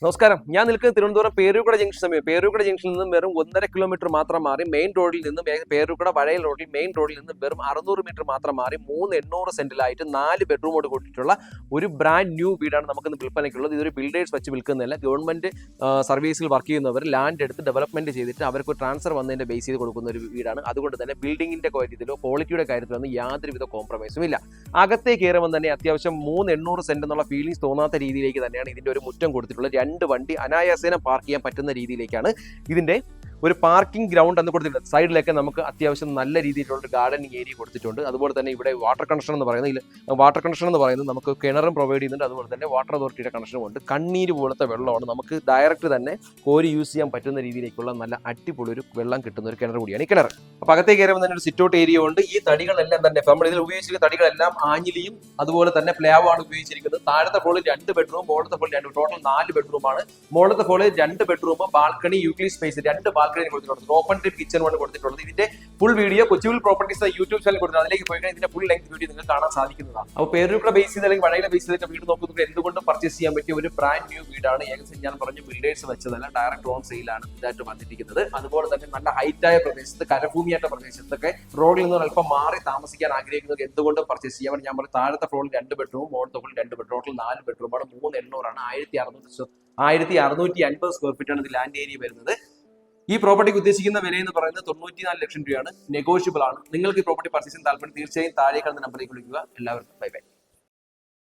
നമസ്കാരം. ഞാൻ നിൽക്കുന്നത് തിരുവനന്തപുരം പേരൂർക്കട ജംഗ്ഷൻ സമീപം. പേരൂർക്കട ജംഗ്ഷനിൽ നിന്നും വെറും 1.5 കിലോമീറ്റർ മാത്രം മാറി മെയിൻ റോഡിൽ നിന്നും പേരൂർക്കട വഴയൽ റോഡിൽ മെയിൻ റോഡിൽ നിന്നും വെറും 600 മീറ്റർ മാത്രം മാറി 800 സെന്റിലായിട്ട് 4 ബെഡ്റൂമോട് കൂട്ടിയിട്ടുള്ള ഒരു ബ്രാൻഡ് ന്യൂ വീടാണ് നമുക്കിന്ന് വിൽപ്പനയ്ക്കുള്ളത്. ഇതൊരു ബിൽഡേഴ്സ് വെച്ച് വിൽക്കുന്നതല്ല. ഗവൺമെന്റ് സർവീസിൽ വർക്ക് ചെയ്യുന്നവർ ലാൻഡ് എടുത്ത് ഡെവലപ്മെന്റ് ചെയ്തിട്ട് അവർക്ക് ട്രാൻസ്ഫർ വന്നതിന്റെ ബേസ് ചെയ്ത് കൊടുക്കുന്ന ഒരു വീടാണ്. അതുകൊണ്ട് തന്നെ ബിൽഡിങ്ങിന്റെ കാര്യത്തിലോ ക്വാളിറ്റിയുടെ കാര്യത്തിലൊന്നും യാതൊരുവിധ കോംപ്രമൈസും ഇല്ല. അകത്തേക്ക് കയറുമ്പോൾ തന്നെ അത്യാവശ്യം 800 സെന്റ് എന്നുള്ള ഫീലിംഗ്സ് തോന്നാത്ത രീതിയിലേക്ക് തന്നെയാണ് ഇതിന്റെ ഒരു മുറ്റം കൊടുത്തിട്ടുള്ളത്. 2 വണ്ടി അനായാസേന പാർക്ക് ചെയ്യാൻ പറ്റുന്ന രീതിയിലേക്കാണ് ഇതിന്റെ ഒരു പാർക്കിംഗ് ഗ്രൗണ്ട് എന്ന് കൊടുത്തിട്ടുണ്ട്. സൈഡിലൊക്കെ നമുക്ക് അത്യാവശ്യം നല്ല രീതിയിലുള്ള ഗാർഡനിങ് ഏരിയ കൊടുത്തിട്ടുണ്ട്. അതുപോലെ തന്നെ ഇവിടെ വാട്ടർ കണക്ഷൻ എന്ന് പറയുന്നത് നമുക്ക് കിണറും പ്രൊവൈഡ് ചെയ്യുന്നുണ്ട്. അതുപോലെ തന്നെ വാട്ടർ അതോറിറ്റിയുടെ കണക്ഷനും ഉണ്ട്. കണ്ണീര് പോലത്തെ വെള്ളമാണ് നമുക്ക് ഡയറക്റ്റ് തന്നെ കോരി യൂസ് ചെയ്യാൻ പറ്റുന്ന രീതിയിലേക്കുള്ള നല്ല അടിപൊളി ഒരു വെള്ളം കിട്ടുന്ന ഒരു കിണർ കൂടിയാണ് ഈ കിണർ. അപ്പൊ അകത്തേക്ക് കയറുമ്പോൾ തന്നെ ഒരു സിറ്റ് ഔട്ട് ഏരിയ ഉണ്ട്. ഈ തടികളെല്ലാം തന്നെ നമ്മൾ ഇതിൽ ഉപയോഗിച്ചിരിക്കുന്ന തടികളെല്ലാം ആഞ്ഞിലിയും അതുപോലെ തന്നെ പ്ലാവാണ് ഉപയോഗിച്ചിരിക്കുന്നത്. താഴത്തെ ഫ്ലോറിൽ 2 ബെഡ്റൂം, മുകളിലത്തെ ഫ്ലോറിൽ 2, ടോട്ടൽ 4 ബെഡ്റൂമാണ്. മുകളിലത്തെ ഫ്ലോറിൽ 2 ബെഡ്റൂം, ബാൽക്കണി, യൂക്ലി സ്പേസ്, 2 ബാൽക്കണി കൊടുത്തിട്ടുണ്ട്. ഓപ്പൺ ട്രിപ്പ് കിച്ചൺ കൊണ്ട് കൊടുത്തിട്ടുള്ളത്. ഇതിന്റെ ഫുൾ വീഡിയോ കൊച്ചുവിൽ പ്രോപ്പർട്ടീസ് യൂട്യൂബ് ചാനൽ കൊടുത്തിട്ടുണ്ട്. അതിലേക്ക് പോയി ഇതിന്റെ ഫുൾ ലെങ്ത് വീഡിയോ നിങ്ങൾക്ക് കാണാൻ സാധിക്കുന്നതാണ്. അപ്പോൾ പേരൂർക്കട ബേസ് ചെയ്ത് അല്ലെങ്കിൽ വടകര ബേസ് ചെയ്തിട്ട് വീട് നോക്കുന്നത് എന്തുകൊണ്ടും പർച്ചേസ് ചെയ്യാൻ പറ്റിയ ഒരു ബ്രാൻഡ് ന്യൂ വീടാണ്. ഏകദേശം ഞാൻ പറഞ്ഞു ബിൽഡേഴ്സ് വെച്ചതല്ല, ഡയറക്റ്റ് ഓൺ സെയിലാണ് ഇതായിട്ട് വന്നിരിക്കുന്നത്. അതുപോലെ തന്നെ നല്ല ഹൈറ്റായ പ്രദേശത്ത്, കരഭൂമിയായിട്ട പ്രദേശത്തൊക്കെ റോഡിൽ നിന്ന് അല്പം മാറി താമസിക്കാൻ ആഗ്രഹിക്കുന്നത് എന്തുകൊണ്ടും പർച്ചേസ് ചെയ്യാൻ. ഞാൻ പറഞ്ഞു താഴത്തെ ഫ്ലോറിൽ 2 ബെഡ്റൂം, മുകളിലത്തെ ഫ്ലോറിൽ 2 ബെഡ്റൂം, ടോട്ടൽ 4 ബെഡ്റൂമാണ്. 3,800 ആണ്. 1,650 സ്ക്വയർ ഫീറ്റ് ആണ് ഇത് ലാൻഡ് ഏരിയ വരുന്നത്. ഈ പ്രോപ്പർട്ടിക്ക് ഉദ്ദേശിക്കുന്ന വില എന്ന് പറയുന്നത് 94 ലക്ഷം രൂപയാണ്. നെഗോഷ്യബിൾ ആണ്. നിങ്ങൾക്ക് ഈ പ്രോപ്പർട്ടി പർച്ചേസ് ചെയ്യാൻ താല്പര്യം തീർച്ചയായും താഴെ കാണുന്ന നമ്പറിലേക്ക് വിളിക്കുക. എല്ലാവർക്കും ബൈ ബൈ.